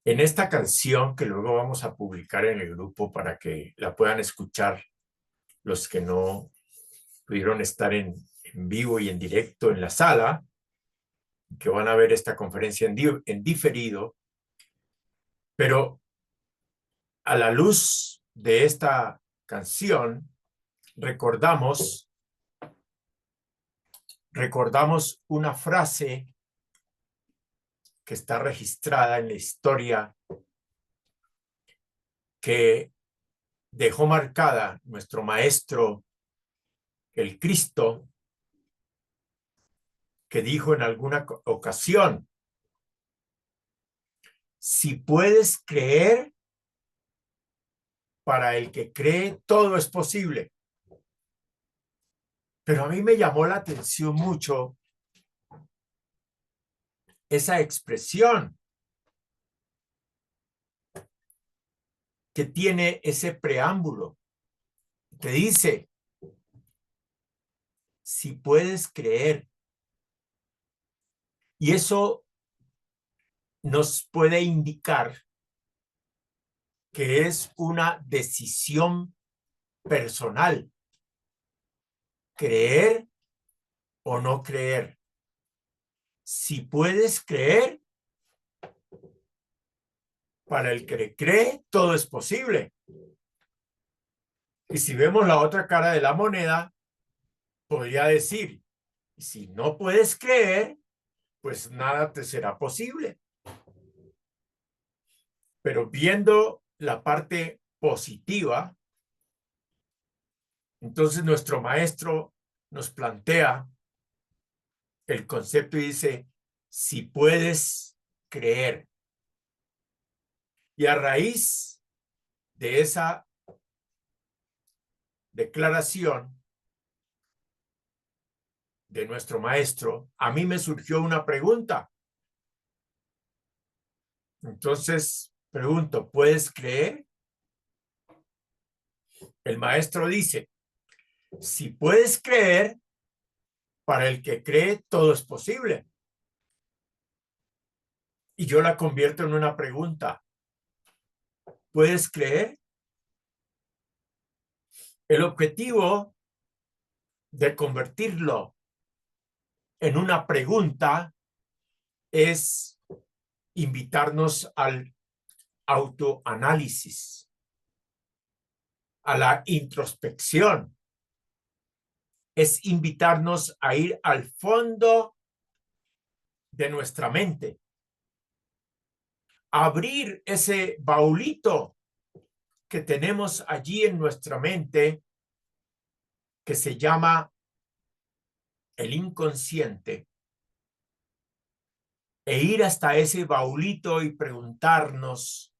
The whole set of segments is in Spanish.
En esta canción que luego vamos a publicar en el grupo para que la puedan escuchar los que no pudieron estar en vivo y en directo en la sala, que van a ver esta conferencia en diferido, pero a la luz de esta canción recordamos una frase que está registrada en la historia que dejó marcada nuestro maestro, el Cristo, que dijo en alguna ocasión: si puedes creer, para el que cree todo es posible. Pero a mí me llamó la atención mucho esa expresión que tiene ese preámbulo, que dice: si puedes creer. Y eso nos puede indicar que es una decisión personal, creer o no creer. Si puedes creer, para el que cree, todo es posible. Y si vemos la otra cara de la moneda, podría decir: si no puedes creer, pues nada te será posible. Pero viendo la parte positiva, entonces nuestro maestro nos plantea el concepto y dice: si puedes creer. Y a raíz de esa declaración de nuestro maestro, a mí me surgió una pregunta. Entonces pregunto: ¿puedes creer? El maestro dice: si puedes creer, para el que cree todo es posible. Y yo la convierto en una pregunta: ¿puedes creer? El objetivo de convertirlo en una pregunta es invitarnos al autoanálisis, a la introspección. Es invitarnos a ir al fondo de nuestra mente, a abrir ese baulito que tenemos allí en nuestra mente, que se llama el inconsciente, e ir hasta ese baulito y preguntarnos: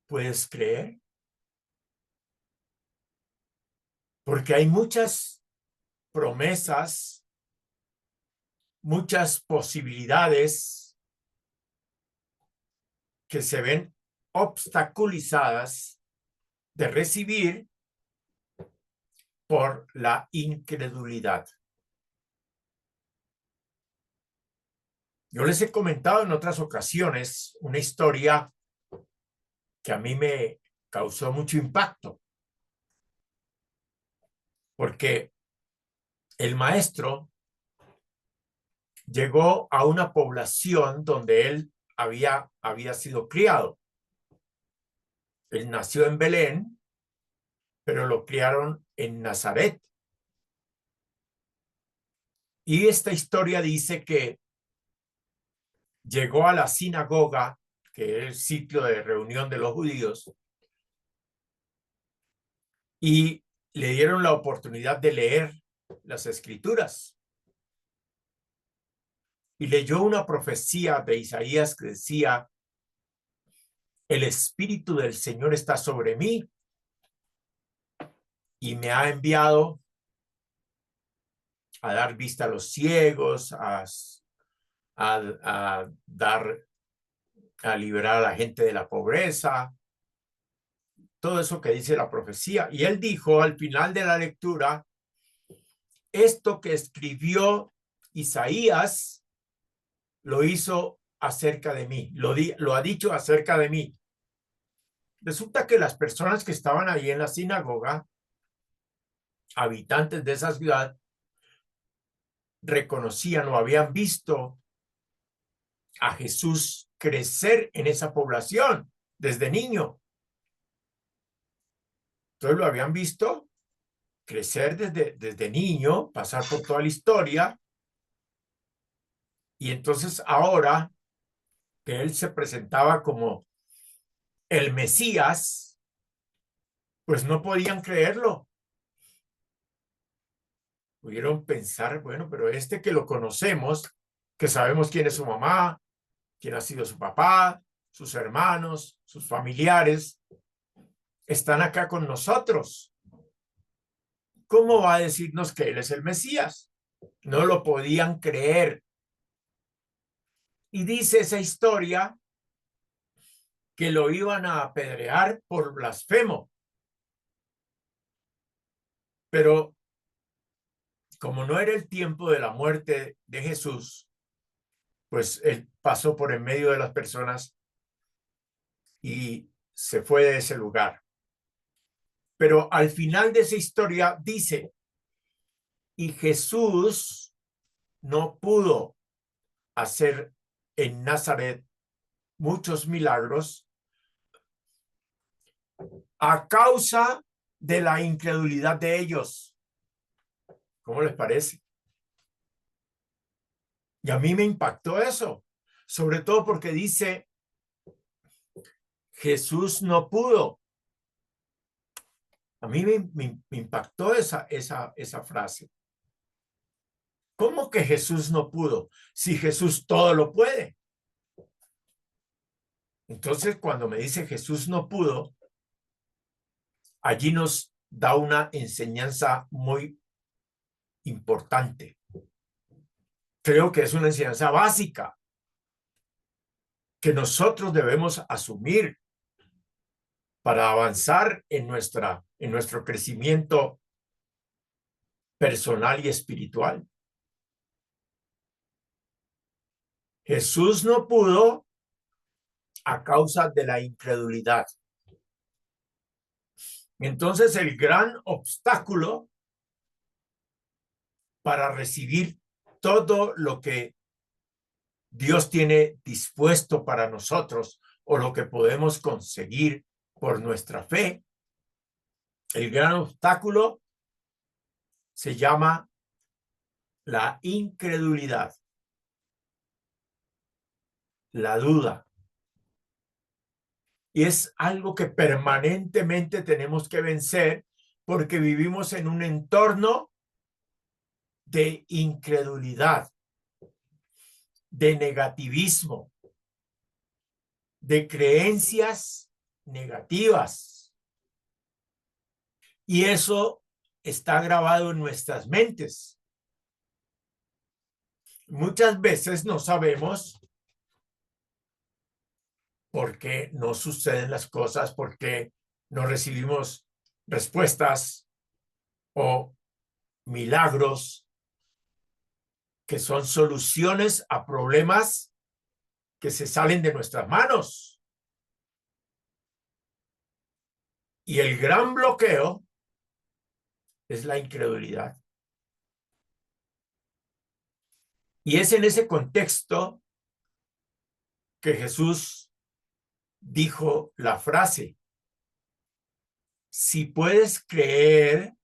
¿puedes creer? Porque hay muchas promesas, muchas posibilidades que se ven obstaculizadas de recibir por la incredulidad. Yo les he comentado en otras ocasiones una historia que a mí me causó mucho impacto, porque el maestro llegó a una población donde él había sido criado. Él nació en Belén, pero lo criaron en Nazaret. Y esta historia dice que llegó a la sinagoga, que es el sitio de reunión de los judíos, y le dieron la oportunidad de leer las escrituras. Y leyó una profecía de Isaías que decía: el Espíritu del Señor está sobre mí y me ha enviado a dar vista a los ciegos, a liberar a la gente de la pobreza, todo eso que dice la profecía. Y él dijo al final de la lectura: esto que escribió Isaías lo hizo acerca de mí, lo ha dicho acerca de mí. Resulta que las personas que estaban ahí en la sinagoga, habitantes de esa ciudad, reconocían o habían visto a Jesús crecer en esa población desde niño. Entonces lo habían visto crecer desde niño, pasar por toda la historia, y entonces ahora que él se presentaba como el Mesías, pues no podían creerlo. Pudieron pensar, bueno, pero este que lo conocemos, que sabemos quién es su mamá, quién ha sido su papá, sus hermanos, sus familiares, están acá con nosotros. ¿Cómo va a decirnos que él es el Mesías? No lo podían creer. Y dice esa historia que lo iban a apedrear por blasfemo. Pero como no era el tiempo de la muerte de Jesús, pues él pasó por en medio de las personas y se fue de ese lugar. Pero al final de esa historia dice, y Jesús no pudo hacer en Nazaret muchos milagros a causa de la incredulidad de ellos. ¿Cómo les parece? Y a mí me impactó eso, sobre todo porque dice, Jesús no pudo. A mí me impactó esa frase. ¿Cómo que Jesús no pudo? Si Jesús todo lo puede. Entonces, cuando me dice Jesús no pudo, allí nos da una enseñanza muy importante. Creo que es una enseñanza básica que nosotros debemos asumir para avanzar en nuestro crecimiento personal y espiritual. Jesús no pudo a causa de la incredulidad. Entonces, el gran obstáculo para recibir todo lo que Dios tiene dispuesto para nosotros o lo que podemos conseguir por nuestra fe, el gran obstáculo se llama la incredulidad, la duda. Y es algo que permanentemente tenemos que vencer porque vivimos en un entorno de incredulidad, de negativismo, de creencias negativas. Y eso está grabado en nuestras mentes. Muchas veces no sabemos por qué no suceden las cosas, por qué no recibimos respuestas o milagros que son soluciones a problemas que se salen de nuestras manos. Y el gran bloqueo es la incredulidad. Y es en ese contexto que Jesús dijo la frase, si puedes creer,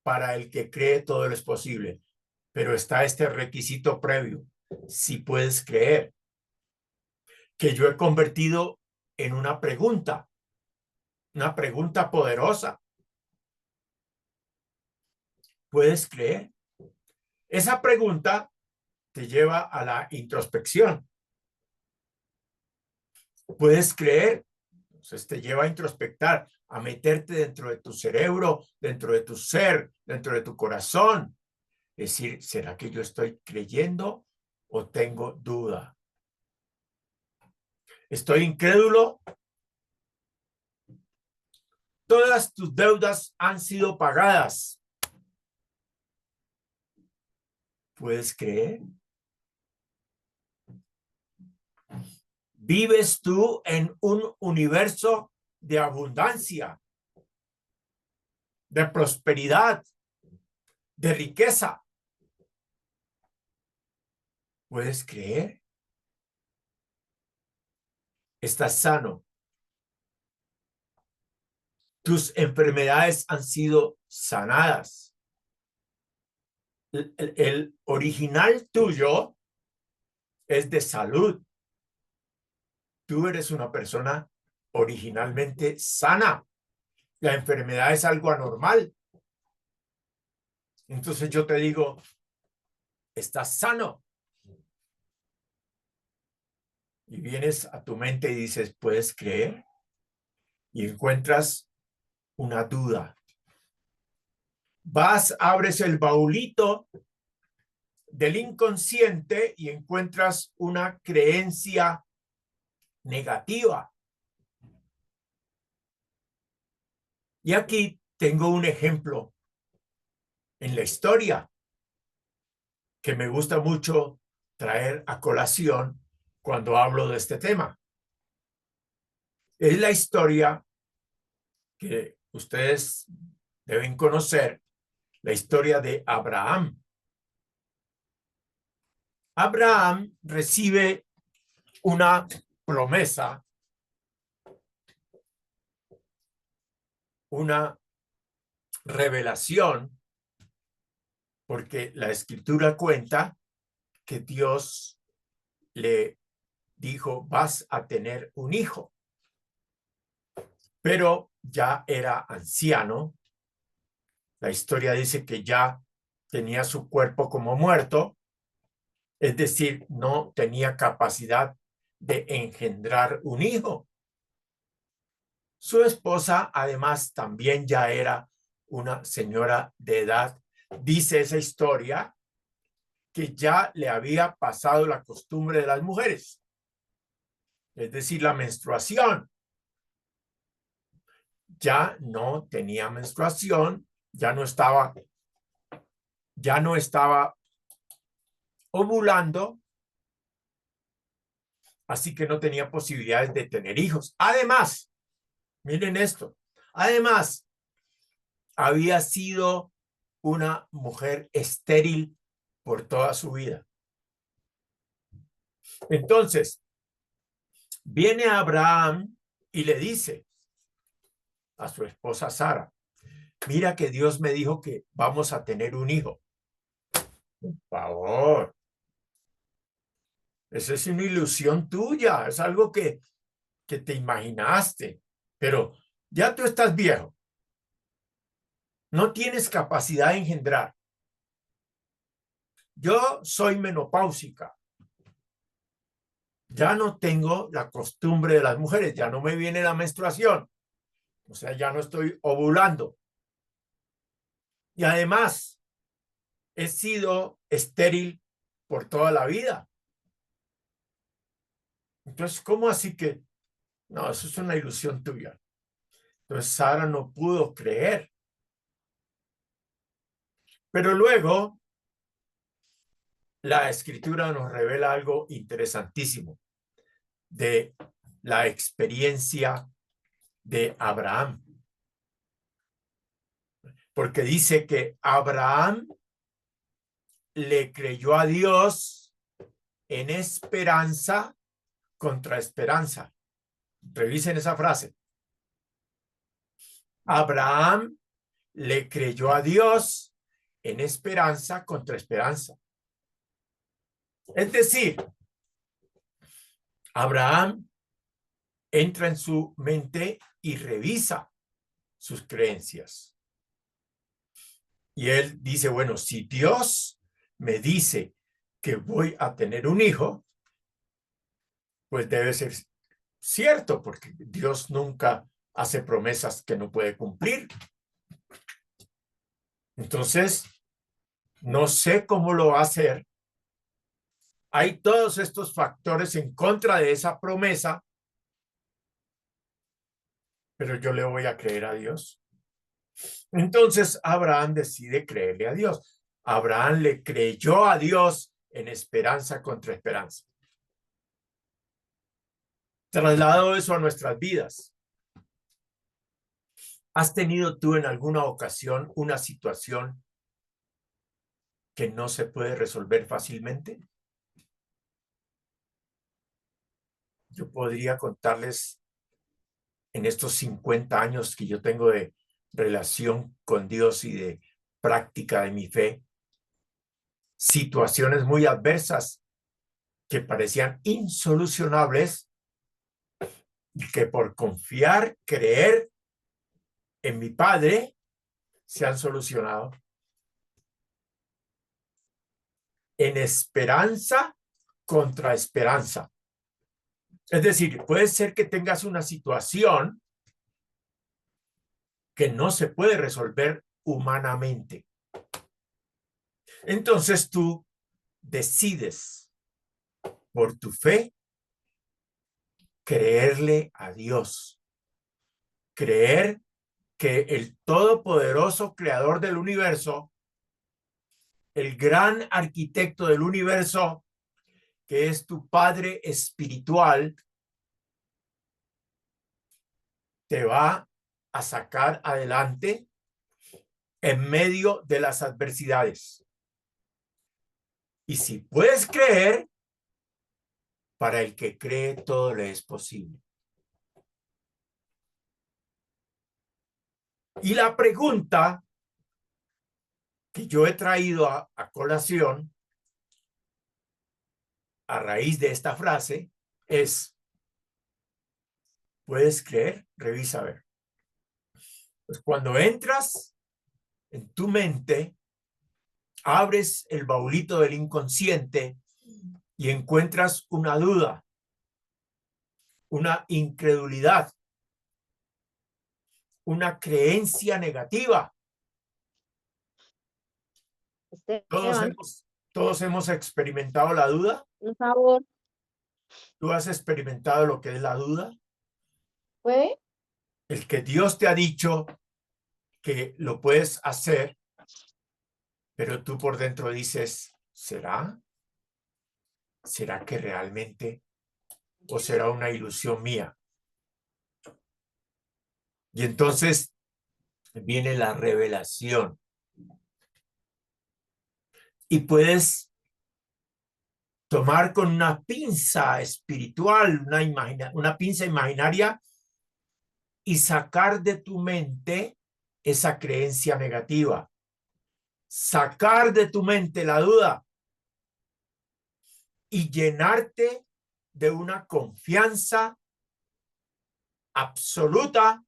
para el que cree todo lo es posible, pero está este requisito previo, si puedes creer, que yo he convertido en una pregunta poderosa. ¿Puedes creer? Esa pregunta te lleva a la introspección. ¿Puedes creer? Entonces te lleva a introspectar, a meterte dentro de tu cerebro, dentro de tu ser, dentro de tu corazón. Es decir, ¿será que yo estoy creyendo o tengo duda? ¿Estoy incrédulo? Todas tus deudas han sido pagadas. ¿Puedes creer? Vives tú en un universo de abundancia, de prosperidad, de riqueza. ¿Puedes creer? Estás sano. Tus enfermedades han sido sanadas. El original tuyo es de salud. Tú eres una persona originalmente sana. La enfermedad es algo anormal. Entonces yo te digo, estás sano. Y vienes a tu mente y dices, ¿puedes creer? Y encuentras una duda. Vas, abres el baulito del inconsciente y encuentras una creencia negativa. Y aquí tengo un ejemplo en la historia que me gusta mucho traer a colación cuando hablo de este tema. Es la historia que ustedes deben conocer, la historia de Abraham. Abraham recibe una promesa, una revelación, porque la escritura cuenta que Dios le dijo, vas a tener un hijo, pero ya era anciano. La historia dice que ya tenía su cuerpo como muerto, es decir, no tenía capacidad de engendrar un hijo. Su esposa, además, también ya era una señora de edad. Dice esa historia que ya le había pasado la costumbre de las mujeres, es decir, la menstruación. Ya no tenía menstruación, ya no estaba ovulando, así que no tenía posibilidades de tener hijos. Además, miren esto, además había sido una mujer estéril por toda su vida. Entonces, viene Abraham y le dice a su esposa Sara, mira que Dios me dijo que vamos a tener un hijo. Por favor, esa es una ilusión tuya, es algo que te imaginaste, pero ya tú estás viejo, no tienes capacidad de engendrar. Yo soy menopáusica, ya no tengo la costumbre de las mujeres, ya no me viene la menstruación, o sea, ya no estoy ovulando. Y además, he sido estéril por toda la vida. Entonces, ¿cómo así que? No, eso es una ilusión tuya. Entonces, Sara no pudo creer. Pero luego, la escritura nos revela algo interesantísimo de la experiencia de Abraham. Porque dice que Abraham le creyó a Dios en esperanza contra esperanza. Revisen esa frase. Abraham le creyó a Dios en esperanza contra esperanza. Es decir, Abraham entra en su mente y revisa sus creencias. Y él dice, bueno, si Dios me dice que voy a tener un hijo, pues debe ser cierto, porque Dios nunca hace promesas que no puede cumplir. Entonces, no sé cómo lo va a hacer. Hay todos estos factores en contra de esa promesa, pero yo le voy a creer a Dios. Entonces, Abraham decide creerle a Dios. Abraham le creyó a Dios en esperanza contra esperanza. trasladado eso a nuestras vidas. ¿Has tenido tú en alguna ocasión una situación que no se puede resolver fácilmente? Yo podría contarles en estos 50 años que yo tengo de relación con Dios y de práctica de mi fe, situaciones muy adversas que parecían insolucionables y que por confiar, creer en mi Padre, se han solucionado. En esperanza contra esperanza. Es decir, puede ser que tengas una situación que no se puede resolver humanamente. Entonces tú decides por tu fe creerle a Dios, creer que el todopoderoso creador del universo, el gran arquitecto del universo, que es tu Padre espiritual, te va a sacar adelante en medio de las adversidades. Y si puedes creer, para el que cree todo le es posible. Y la pregunta que yo he traído a colación a raíz de esta frase es, ¿puedes creer? Revisa a ver. Pues cuando entras en tu mente, abres el baulito del inconsciente y encuentras una duda, una incredulidad, una creencia negativa. Esteban, Todos hemos experimentado la duda. por favor, ¿Tú has experimentado lo que es la duda? ¿puede? El que Dios te ha dicho que lo puedes hacer, pero tú por dentro dices, ¿será? ¿Será que realmente? ¿O será una ilusión mía? Y entonces viene la revelación. Y puedes tomar con una pinza espiritual, una pinza imaginaria y sacar de tu mente esa creencia negativa. Sacar de tu mente la duda y llenarte de una confianza absoluta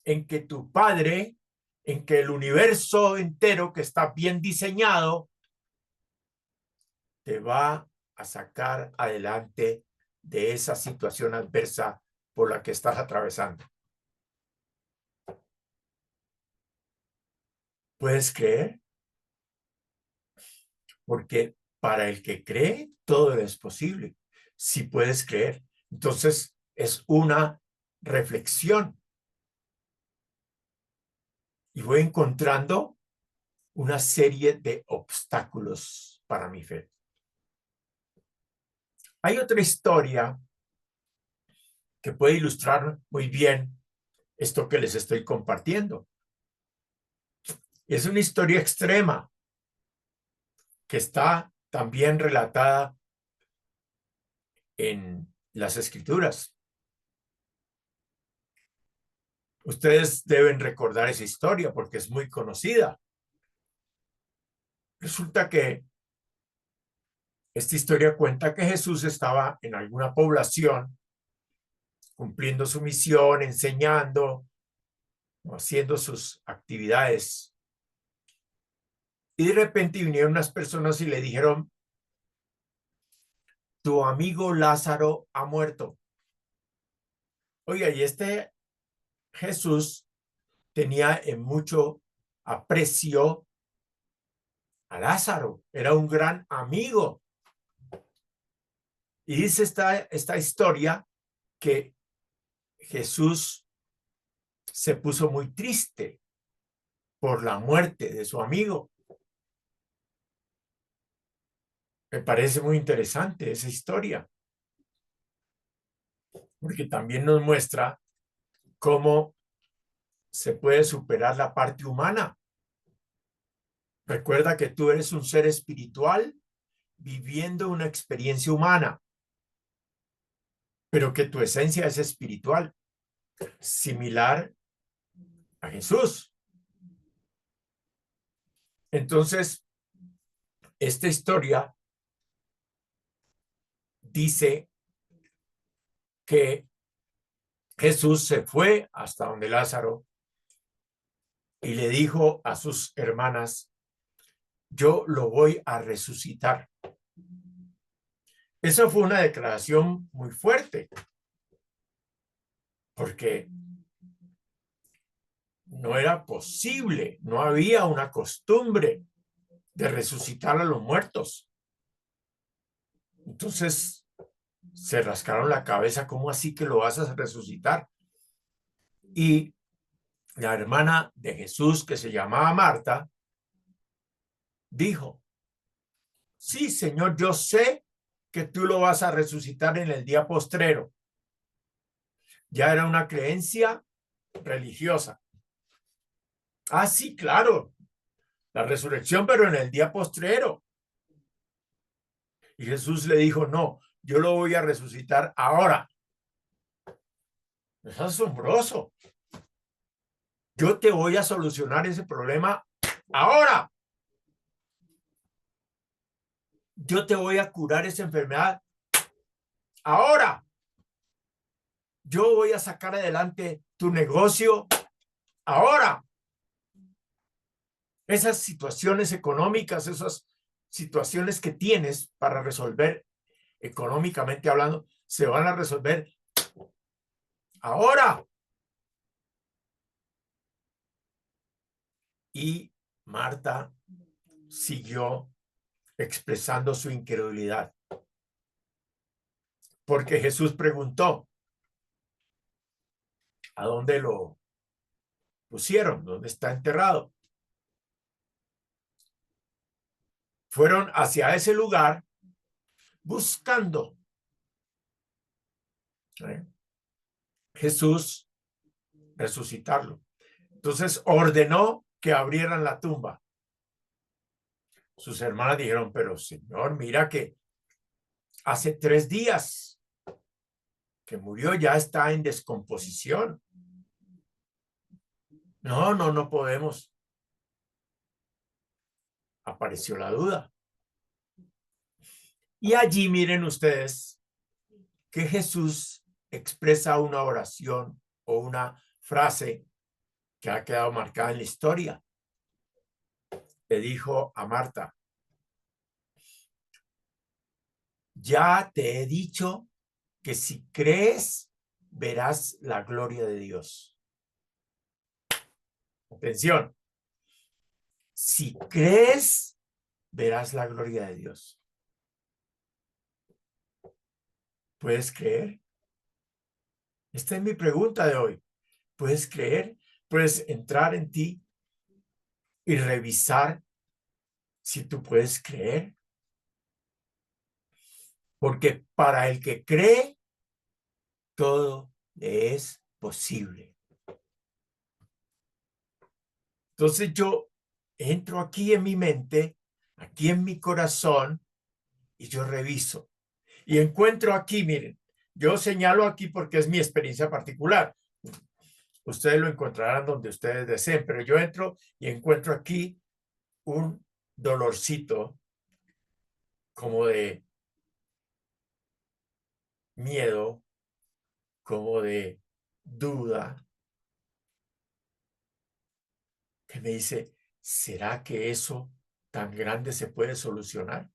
en que tu Padre, en que el universo entero que está bien diseñado, te va a sacar adelante de esa situación adversa por la que estás atravesando. ¿Puedes creer? Porque para el que cree, todo es posible. Si puedes creer. Entonces, es una reflexión. Y voy encontrando una serie de obstáculos para mi fe. Hay otra historia que puede ilustrar muy bien esto que les estoy compartiendo. Es una historia extrema que está también relatada en las Escrituras. Ustedes deben recordar esa historia porque es muy conocida. Resulta que esta historia cuenta que Jesús estaba en alguna población cumpliendo su misión, enseñando, haciendo sus actividades. Y de repente vinieron unas personas y le dijeron, tu amigo Lázaro ha muerto. Oiga, y este Jesús tenía en mucho aprecio a Lázaro, era un gran amigo. Y dice esta historia que Jesús se puso muy triste por la muerte de su amigo. Me parece muy interesante esa historia. porque también nos muestra cómo se puede superar la parte humana. Recuerda que tú eres un ser espiritual viviendo una experiencia humana, pero que tu esencia es espiritual, similar a Jesús. Entonces, esta historia dice que Jesús se fue hasta donde Lázaro y le dijo a sus hermanas, yo lo voy a resucitar. Esa fue una declaración muy fuerte, porque no era posible, no había una costumbre de resucitar a los muertos. Entonces se rascaron la cabeza, ¿cómo así que lo vas a resucitar? Y la hermana de Jesús, que se llamaba Marta, dijo, sí, Señor, yo sé que tú lo vas a resucitar en el día postrero. Ya era una creencia religiosa. Ah, sí, claro, la resurrección, pero en el día postrero. Y Jesús le dijo, no, yo lo voy a resucitar ahora. Es asombroso. Yo te voy a solucionar ese problema ahora. Yo te voy a curar esa enfermedad ahora. Yo voy a sacar adelante tu negocio ahora. Esas situaciones económicas, esas situaciones que tienes para resolver económicamente hablando, se van a resolver ahora. Y Marta siguió expresando su incredulidad, porque Jesús preguntó, ¿a dónde lo pusieron? ¿Dónde está enterrado? Fueron hacia ese lugar buscando. Jesús resucitarlo. Entonces ordenó que abrieran la tumba. Sus hermanas dijeron, pero Señor, mira que hace 3 días que murió, ya está en descomposición. No, no, no podemos. Apareció la duda. Y allí miren ustedes que Jesús expresa una oración o una frase que ha quedado marcada en la historia. Le dijo a Marta, ya te he dicho que si crees, verás la gloria de Dios. Atención, si crees, verás la gloria de Dios. ¿Puedes creer? Esta es mi pregunta de hoy. ¿Puedes creer? ¿Puedes entrar en ti y revisar si tú puedes creer? Porque para el que cree, todo le es posible. Entonces yo entro aquí en mi mente, aquí en mi corazón, y yo reviso. Y encuentro aquí, miren, yo señalo aquí porque es mi experiencia particular. Ustedes lo encontrarán donde ustedes deseen, pero yo entro y encuentro aquí un dolorcito como de miedo, como de duda, que me dice, ¿será que eso tan grande se puede solucionar?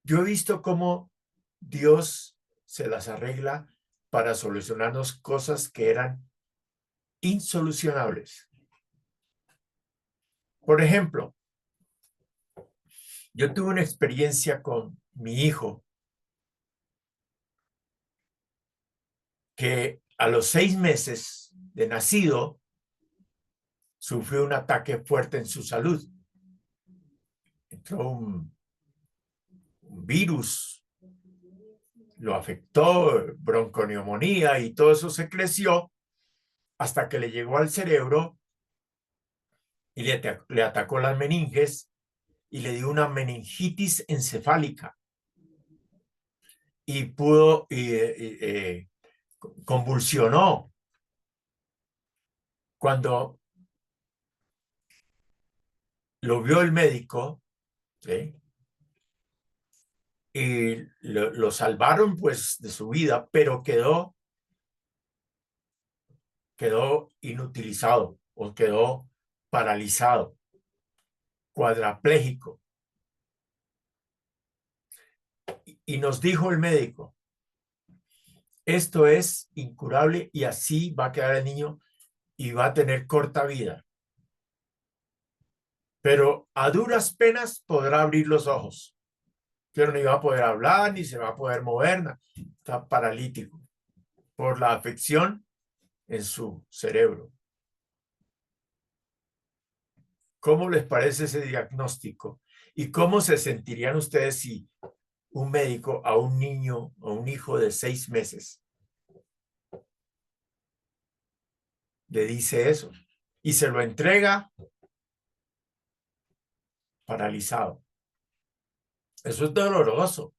Yo he visto cómo Dios se las arregla para solucionarnos cosas que eran insolucionables. Por ejemplo, yo tuve una experiencia con mi hijo que a los 6 meses de nacido sufrió un ataque fuerte en su salud. Entró un virus, lo afectó, bronconeumonía y todo eso se creció hasta que le llegó al cerebro y le atacó las meninges y le dio una meningitis encefálica y convulsionó. Cuando lo vio el médico, ¿sí? Y lo salvaron pues de su vida, pero quedó inutilizado o quedó paralizado, cuadraplégico. Y nos dijo el médico, esto es incurable y así va a quedar el niño y va a tener corta vida. Pero a duras penas podrá abrir los ojos. Pero ni va a poder hablar, ni se va a poder mover, está paralítico por la afección en su cerebro. ¿Cómo les parece ese diagnóstico? ¿Y cómo se sentirían ustedes si un médico a un niño o un hijo de 6 meses le dice eso y se lo entrega paralizado? Eso es doloroso.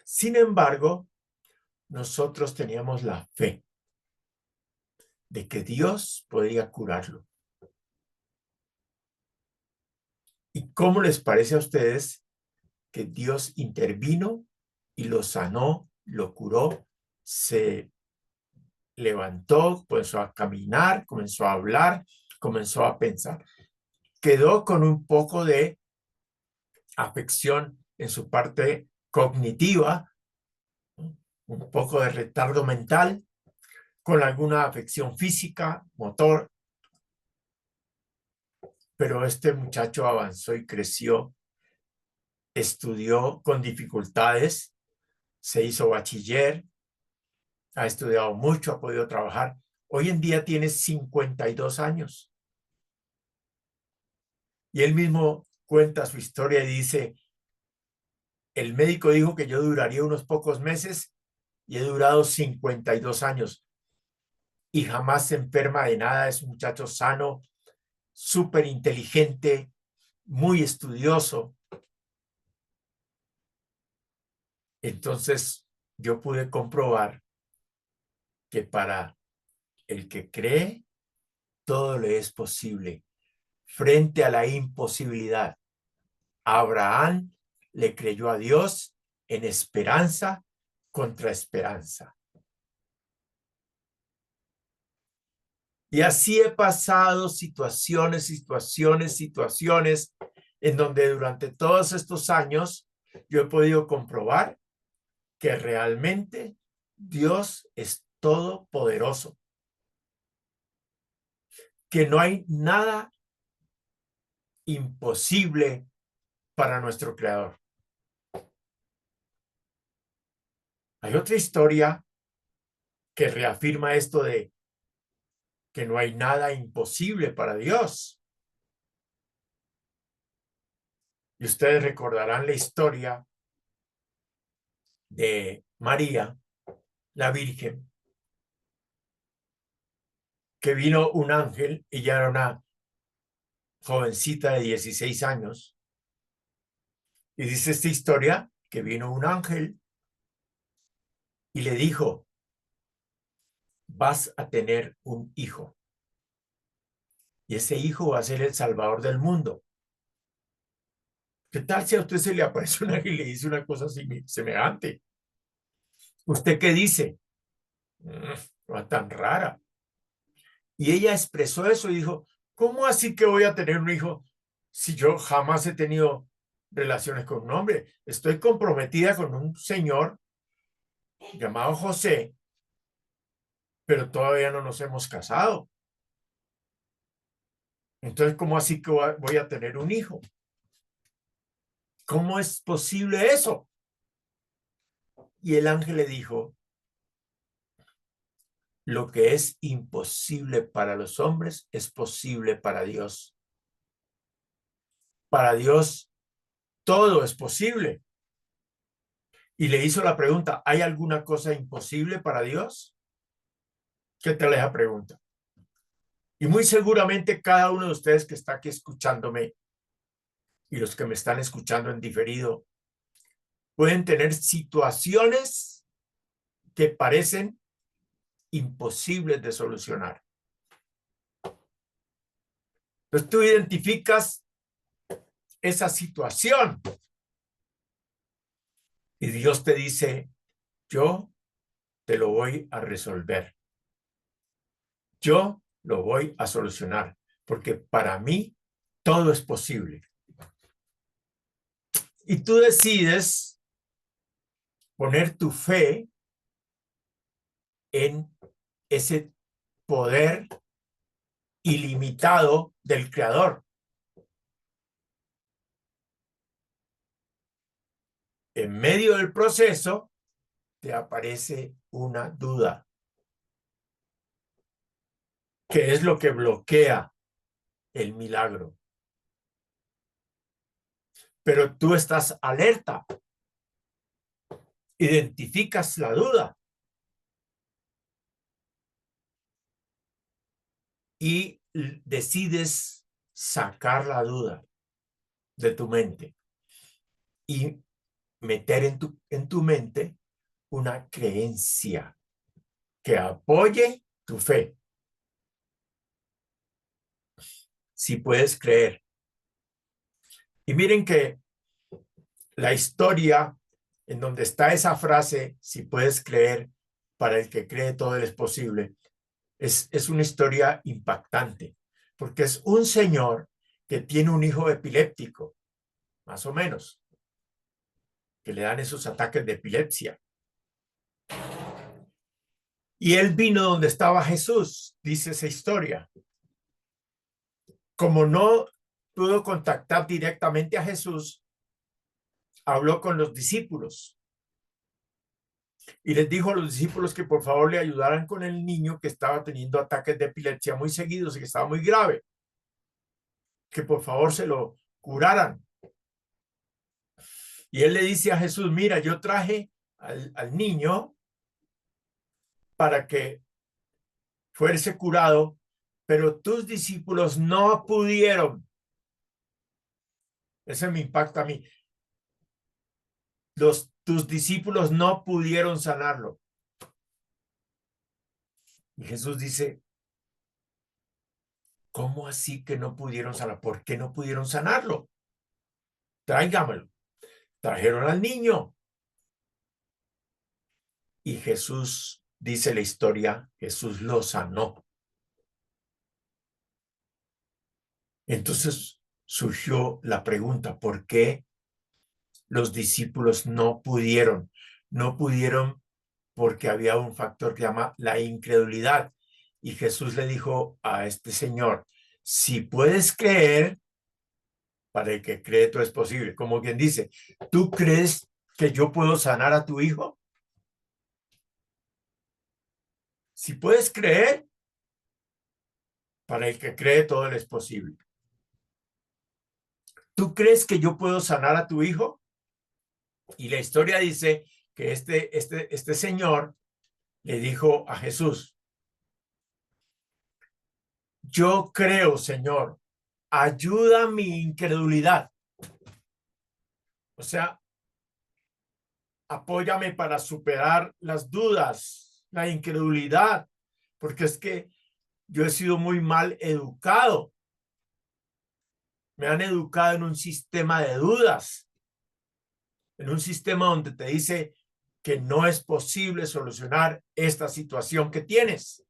Sin embargo, nosotros teníamos la fe de que Dios podía curarlo. ¿Y cómo les parece a ustedes que Dios intervino y lo sanó, lo curó, se levantó, comenzó a caminar, comenzó a hablar, comenzó a pensar? Quedó con un poco de afección en su parte cognitiva, un poco de retardo mental, con alguna afección física, motor, pero este muchacho avanzó y creció, estudió con dificultades, se hizo bachiller, ha estudiado mucho, ha podido trabajar. Hoy en día tiene 52 años. Y él mismo cuenta su historia y dice, el médico dijo que yo duraría unos pocos meses y he durado 52 años. Y jamás se enferma de nada, es un muchacho sano, súper inteligente, muy estudioso. Entonces yo pude comprobar que para el que cree, todo le es posible. Frente a la imposibilidad, Abraham le creyó a Dios en esperanza contra esperanza. Y así he pasado situaciones en donde durante todos estos años yo he podido comprobar que realmente Dios es todopoderoso, que no hay nada imposible para nuestro Creador. Hay otra historia que reafirma esto de que no hay nada imposible para Dios. Y ustedes recordarán la historia de María, la Virgen, que vino un ángel, ella era una jovencita de 16 años, y dice esta historia que vino un ángel y le dijo, vas a tener un hijo, y ese hijo va a ser el salvador del mundo. ¿Qué tal si a usted se le aparece un ángel y le dice una cosa semejante? ¿Usted qué dice? No, tan rara. Y ella expresó eso y dijo, ¿cómo así que voy a tener un hijo si yo jamás he tenido relaciones con un hombre? Estoy comprometida con un señor llamado José, pero todavía no nos hemos casado. Entonces, ¿cómo así que voy a tener un hijo? ¿Cómo es posible eso? Y el ángel le dijo, lo que es imposible para los hombres es posible para Dios. Para Dios todo es posible. y le hizo la pregunta, ¿hay alguna cosa imposible para Dios? ¿Qué tal esa pregunta? Y muy seguramente cada uno de ustedes que está aquí escuchándome y los que me están escuchando en diferido pueden tener situaciones que parecen imposibles de solucionar. Entonces tú identificas esa situación y Dios te dice, yo te lo voy a resolver. Yo lo voy a solucionar, porque para mí todo es posible. Y tú decides poner tu fe en ese poder ilimitado del Creador. En medio del proceso te aparece una duda, que es lo que bloquea el milagro. Pero tú estás alerta, identificas la duda y decides sacar la duda de tu mente y meter en tu mente una creencia que apoye tu fe. Si puedes creer. Y miren que la historia en donde está esa frase, si puedes creer, para el que cree todo es posible, es una historia impactante, porque es un señor que tiene un hijo epiléptico, más o menos, que le dan esos ataques de epilepsia. Y él vino donde estaba Jesús, dice esa historia. Como no pudo contactar directamente a Jesús, habló con los discípulos y les dijo a los discípulos que por favor le ayudaran con el niño que estaba teniendo ataques de epilepsia muy seguidos y que estaba muy grave, que por favor se lo curaran. Y él le dice a Jesús, mira, yo traje al niño para que fuese curado, pero tus discípulos no pudieron. Eso me impacta a mí. Tus discípulos no pudieron sanarlo. Y Jesús dice, ¿cómo así que no pudieron sanarlo? ¿Por qué no pudieron sanarlo? Tráigamelo. Trajeron al niño. Y Jesús, dice la historia, Jesús lo sanó. Entonces surgió la pregunta, ¿por qué los discípulos no pudieron? No pudieron porque había un factor que llama la incredulidad. Y Jesús le dijo a este señor, si puedes creer, para el que cree todo es posible. Como quien dice, ¿tú crees que yo puedo sanar a tu hijo? Si puedes creer, para el que cree todo es posible. ¿Tú crees que yo puedo sanar a tu hijo? Y la historia dice que este señor le dijo a Jesús, yo creo, Señor, ayuda mi incredulidad. O sea, apóyame para superar las dudas, la incredulidad, porque es que yo he sido muy mal educado. Me han educado en un sistema de dudas, en un sistema donde te dice que no es posible solucionar esta situación que tienes,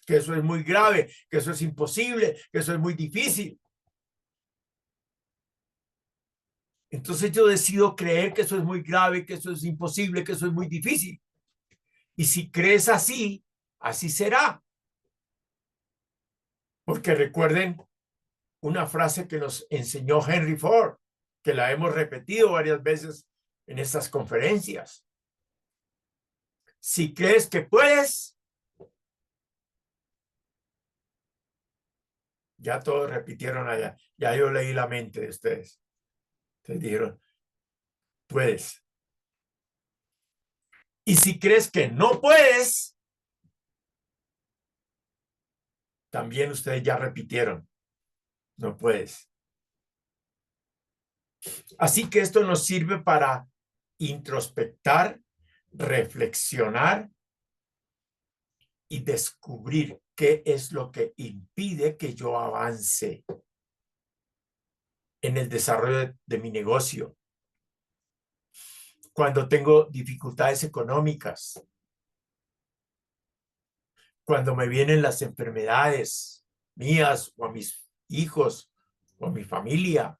que eso es muy grave, que eso es imposible, que eso es muy difícil. Entonces yo decido creer que eso es muy grave, que eso es imposible, que eso es muy difícil. Y si crees así, así será. Porque recuerden una frase que nos enseñó Henry Ford, que la hemos repetido varias veces en estas conferencias. Si crees que puedes, ya todos repitieron allá, ya yo leí la mente de ustedes. Ustedes dijeron, puedes. Y si crees que no puedes, también ustedes ya repitieron, no puedes. Así que esto nos sirve para introspectar, reflexionar y descubrir qué es lo que impide que yo avance en el desarrollo de mi negocio. Cuando tengo dificultades económicas, cuando me vienen las enfermedades mías o a mis hijos o a mi familia,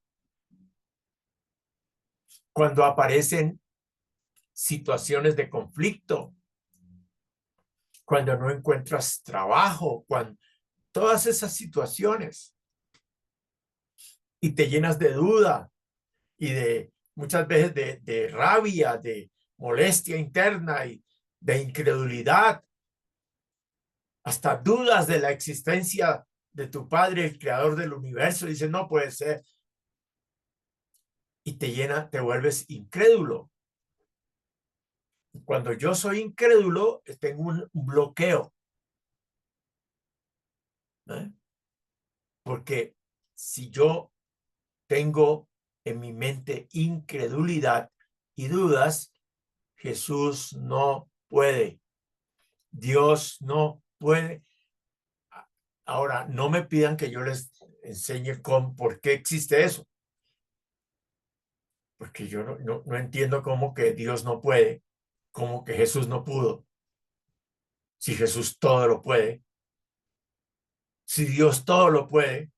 cuando aparecen situaciones de conflicto, cuando no encuentras trabajo, cuando todas esas situaciones y te llenas de duda y de muchas veces de rabia, de molestia interna y de incredulidad, hasta dudas de la existencia de tu Padre, el creador del universo, dices, no puede ser. Y te llena, te vuelves incrédulo. Cuando yo soy incrédulo, tengo un bloqueo. ¿Eh? Porque si yo tengo en mi mente incredulidad y dudas, Jesús no puede. Dios no puede. Ahora, no me pidan que yo les enseñe por qué existe eso. Porque yo no entiendo cómo que Dios no puede, cómo que Jesús no pudo. Si Jesús todo lo puede, si Dios todo lo puede,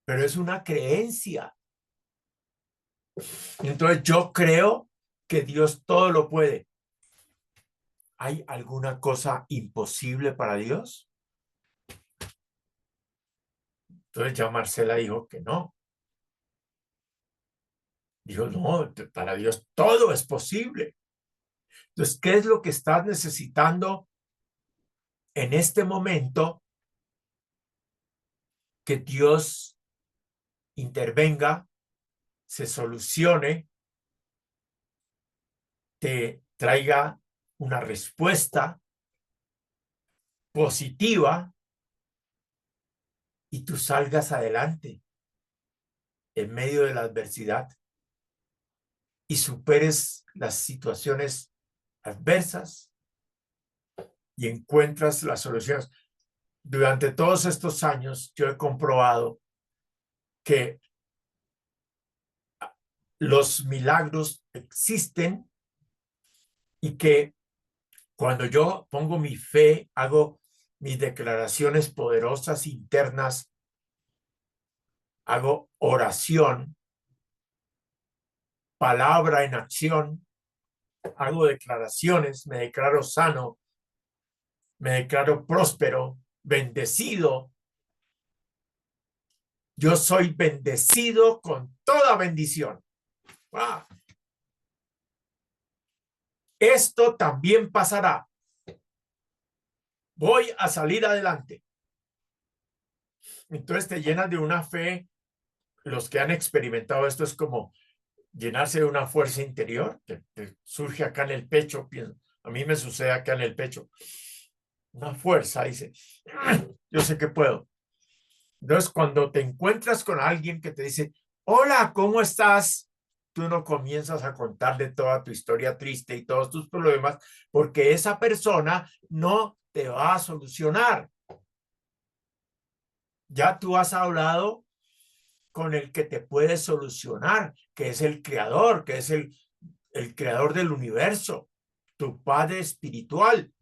pero es una creencia. Entonces yo creo que Dios todo lo puede. ¿Hay alguna cosa imposible para Dios? Entonces ya Marcela dijo que no. Dijo, no, para Dios todo es posible. Entonces, ¿qué es lo que estás necesitando en este momento que Dios intervenga, se solucione, te traiga una respuesta positiva y tú salgas adelante en medio de la adversidad y superes las situaciones adversas y encuentras las soluciones? Durante todos estos años yo he comprobado que los milagros existen y que cuando yo pongo mi fe, hago mis declaraciones poderosas internas, hago oración, palabra en acción, hago declaraciones, me declaro sano, me declaro próspero, bendecido. Yo soy bendecido con toda bendición. ¡Ah! Esto también pasará. Voy a salir adelante. Entonces te llenas de una fe. Los que han experimentado esto es como llenarse de una fuerza interior que te surge acá en el pecho. A mí me sucede acá en el pecho. Una fuerza, dice, yo sé que puedo. Entonces, cuando te encuentras con alguien que te dice, hola, ¿cómo estás? Tú no comienzas a contarle toda tu historia triste y todos tus problemas, porque esa persona no te va a solucionar. Ya tú has hablado con el que te puede solucionar, que es el creador, que es el creador del universo, tu padre espiritual.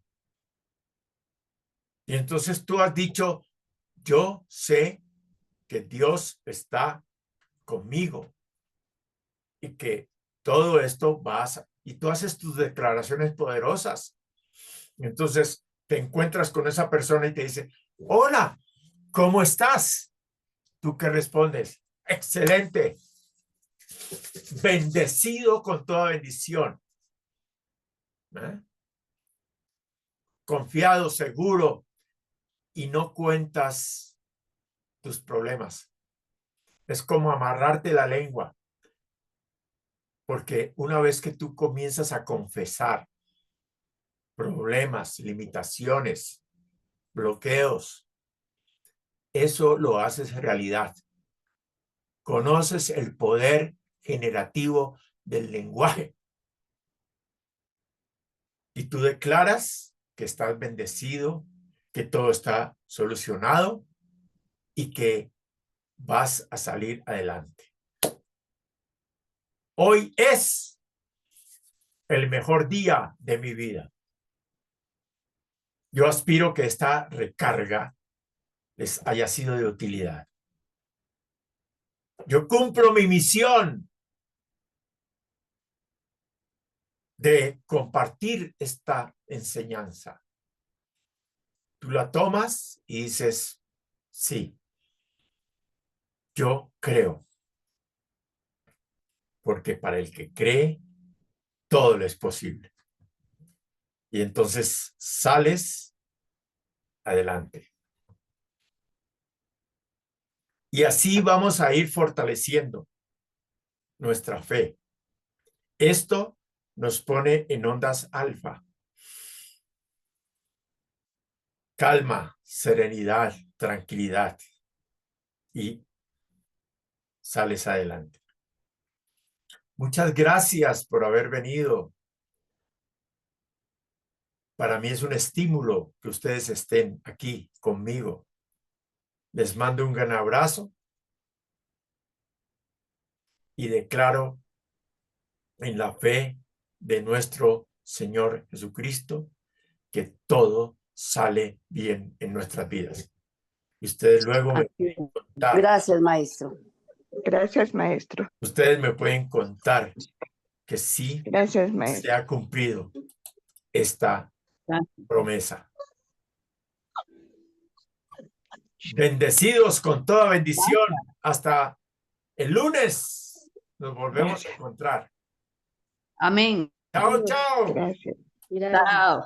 Y entonces tú has dicho, yo sé que Dios está conmigo y que todo esto y tú haces tus declaraciones poderosas. Entonces te encuentras con esa persona y te dice, hola, ¿cómo estás? ¿Tú qué respondes? Excelente, bendecido con toda bendición. ¿Eh? Confiado, seguro, y no cuentas tus problemas. Es como amarrarte la lengua, porque una vez que tú comienzas a confesar problemas, limitaciones, bloqueos. Eso lo haces realidad. Conoces el poder generativo del lenguaje. Y tú declaras que estás bendecido, que todo está solucionado y que vas a salir adelante. Hoy es el mejor día de mi vida. Yo aspiro que esta recarga les haya sido de utilidad. Yo cumplo mi misión de compartir esta enseñanza. Tú la tomas y dices, sí, yo creo. Porque para el que cree, todo le es posible. Y entonces sales adelante. Y así vamos a ir fortaleciendo nuestra fe. Esto nos pone en ondas alfa. Calma, serenidad, tranquilidad. Y sales adelante. Muchas gracias por haber venido. Para mí es un estímulo que ustedes estén aquí conmigo. Les mando un gran abrazo y declaro en la fe de nuestro Señor Jesucristo que todo sale bien en nuestras vidas. Y ustedes luego me pueden contar. Gracias, maestro. Gracias, maestro. Ustedes me pueden contar que sí Gracias, maestro. se ha cumplido esta promesa. Bendecidos con toda bendición. Hasta el lunes nos volvemos a encontrar. Amén. Chao, chao. Gracias. Gracias. Chao.